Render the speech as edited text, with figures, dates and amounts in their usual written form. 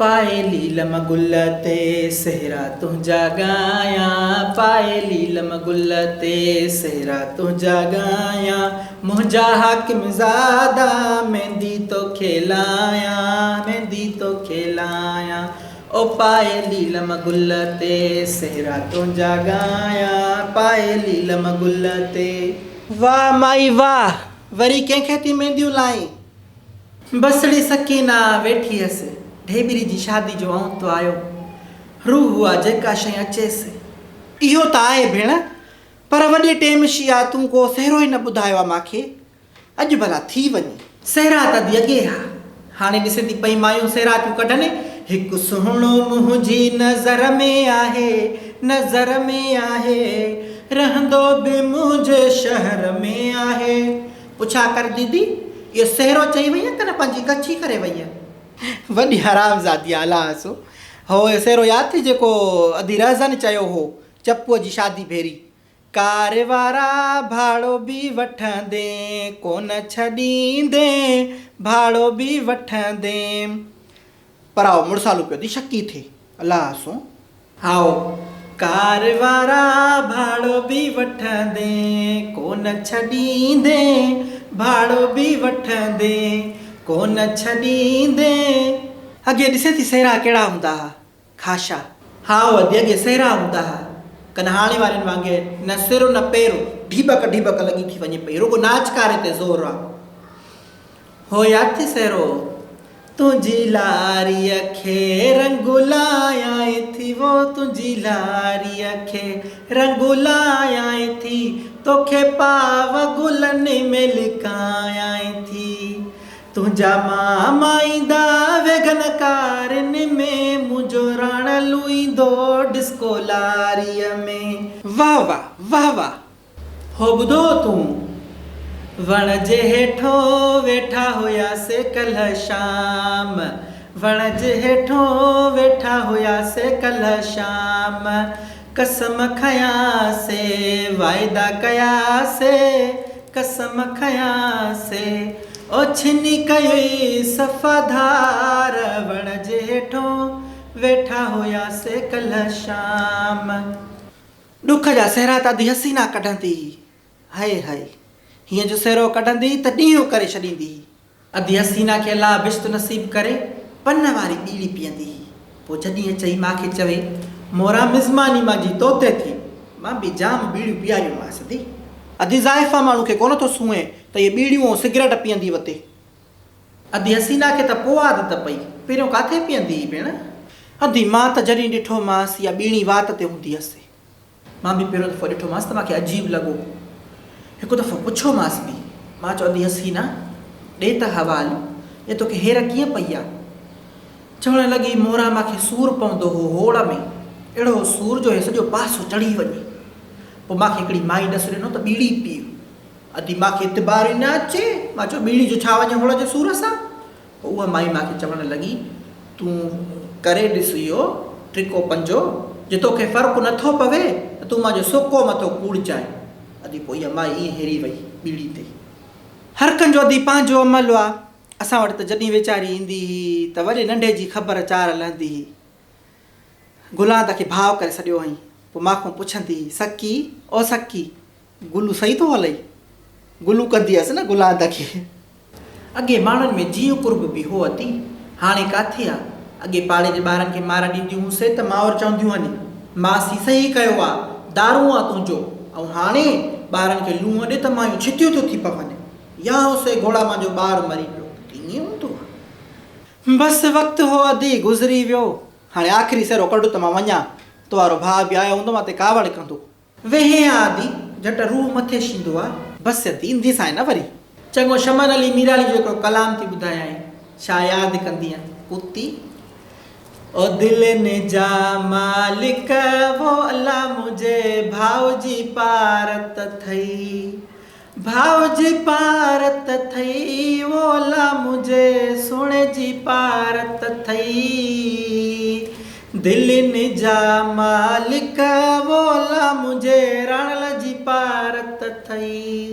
पाए लीलम गुल ते सेहरा तुंहिंजा ॻायां, पाए लीलम गुल ते सेहरा तुंहिंजा ॻायां, मुंहिंजा हाकिम ज़ादा मेहंदी तो खेलायां, मेहंदी तो खेलायां। ओ पाए लीलम गुल ते सेहरा तुंहिंजा ॻायां, पाए लीलम गुल ते। वाह माई वाह, वरी कंहिंखे थी मेहंदियूं लाई? बसड़ी सकीना वेठी हुअसि, ढेबरी जी शादी जो औंतो आयो, रूह हुआ जेका शइ अचेसि। इहो त आहे भेण, पर वॾे टेम शिया तूं को सेहरो ई न ॿुधायो आहे मूंखे। अॼु भला थी वञे। सेहरा त अॼु अॻे हा, हाणे ॾिसे थी पई मायूं सेहरा थियूं कढनि। हिकु सुहिणो मुंहिंजी नज़र में आहे, नज़र में आहे, रहंदो बि मुंहिंजे शहर में आहे। पुछा कर दीदी, इहो सेहरो चई वई आहे न पंहिंजी कच्छी करे वई आहे? वॾी हरामज़ादी अलाह सो। हो सेहरो यादि थी जेको अधी रहज़न चयो हो चपूअ जी शादी भेरी, कार वारा भाड़ो बि वठंदे कोन छॾींदे, भाड़ो बि वठंदे। पर आओ मुड़सालू पियो थी शकी थिए अलाह सो। हाओ कार वारा भाड़ो बि वठंदे कोन छॾींदे, भाड़ो बि वठंदे कोन छॾींदे। अॻे ॾिसे थी सेहरा कहिड़ा हूंदा हुआ, ख़ाशा। हाओ अॻे सेहरा हूंदा हुआ, कन हाणे वारनि वांगुरु न सिरो न पेरो, ढीबक ढीबक लॻी थी वञे पई, रुगो नाचकारे ते ज़ोर आहे। हो यादि थी सेहरो, तुंहिंजी लारीअ खे रंग लायां थी, वो तुंहिंजी लारीअ खे रंग लायां थी, तोखे पाव गुलनि में लिकायां थी, तुंहिंजा मामा ईंदा वेगन कारनि में, मुंहिंजो राण लुईंदो डिस्को लारीअ में। वाह वाह वाह वाह। हो ॿुधो तूं, वण जे हेठो वेठा हुयासीं कल्ह शाम, वण जे हेठो वेठा हुयासीं कल्ह शाम, कसम खयासीं वाइदा कयासीं, कसम खयासीं ओ छिनी कई सफ़ाधार, वण जे हेठो वेठा हुयासीं कल्ह शाम। ॾुख जा सेहरा त अधी हसीना कढंदी, हाय हाय, हीअं जो सेहरो कढंदी त ॾींहों करे छॾींदी। अधी हसीना खे अलाह बिश्त नसीब करे पन वारी बीड़ी पीअंदी। पोइ जॾहिं चई मूंखे चवे मोरा मिज़मानी मां जी तोते थी, मां बि जाम बीड़ियूं पीआरियूंमांसि थी। अधी ज़ाइफ़ा माण्हू खे कोन थो सूंहे त इहे बीड़ियूं सिगरेट पीअंदी वते। अधी हसीना खे त पोइ आदत पई, पहिरियों किथे पीअंदी हुई भेण? अधी मां त जॾहिं ॾिठोमांसि इहा बीड़ी वात ते हूंदी हुअसि, मां बि पहिरियों दफ़ो ॾिठोमांसि त मूंखे अजीब लॻो। हिकु दफ़ो पुछोमांसि बि, मां चयो अधी हसीना ॾे त हवालु, इहे तोखे हेर कीअं पई आहे? चवणु लॻी मोरा मूंखे सूरु पवंदो हो होड़ में, अहिड़ो सूर जो हे सॼो पासो चढ़ी वञे। पोइ मूंखे हिकिड़ी माई ॾस ॾिनो त बीड़ी पीउ। अधी मूंखे इतबार ई न अचे, मां चयो बीड़ी जो छा वञे होड़ जे सूर सां? पोइ उहा माई मूंखे चवणु लॻी तूं करे ॾिस इहो ट्रिको पंजो, जे तोखे फ़र्क़ु नथो पवे त तूं मुंहिंजो सुको मथो कूड़जांइ। अधी पोइ इहा माई ईअं हेरी वई बीड़ी ते। हर कंहिंजो अधी पंहिंजो अमल आहे। असां वटि त जॾहिं वीचारी ईंदी हुई त वॾे नंढे जी ख़बर चार लहंदी हुई। गुलांद खे भाव करे छॾियो हुअईं, पोइ मां पुछंदी हुई सकी ओ सकी गुलू सही थो हलई? गुलू कंदी हुअसि न गुलांद खे। अॻे माण्हुनि में जीव कुर्ब बि हो अती, हाणे काथे आहे? अॻे पाड़े जे ॿारनि खे मार ॾींदियूं हुयूंसीं त माउर चवंदियूं आहिनि मासी सही कयो आहे, दारू आहे तुंहिंजो। ऐं हाणे ॿारनि खे लूणु ॾे त मायूं छितियूं थियूं थी पवनि, या होसे घोड़ा मुंहिंजो ॿारु मरी पियो। ईअं हूंदो आहे? बसि वक़्तु हो अधी गुज़री वियो, हाणे आख़िरी सेरो कढो त मां वञा। तो वारो भाउ बि आयो हूंदो, मां ते कावड़ कंदो। वेहे आदि झटि रूह मथे छींदो आहे। बसि अधी ईंदी सां न वरी। चङो शमन अली मीराली जो हिकिड़ो कलाम थी ॿुधायां, छा यादि कंदी आहे कुती? ओ दिल ने जा मालिक वो अल्लाह मुझे भाव जी पारत थई, भाव जी पारत थई, वो अल्लाह मुझे सोने जी पारत थई, दिल ने जा मालिक वो अल्लाह मुझे राणल जी पारत थई।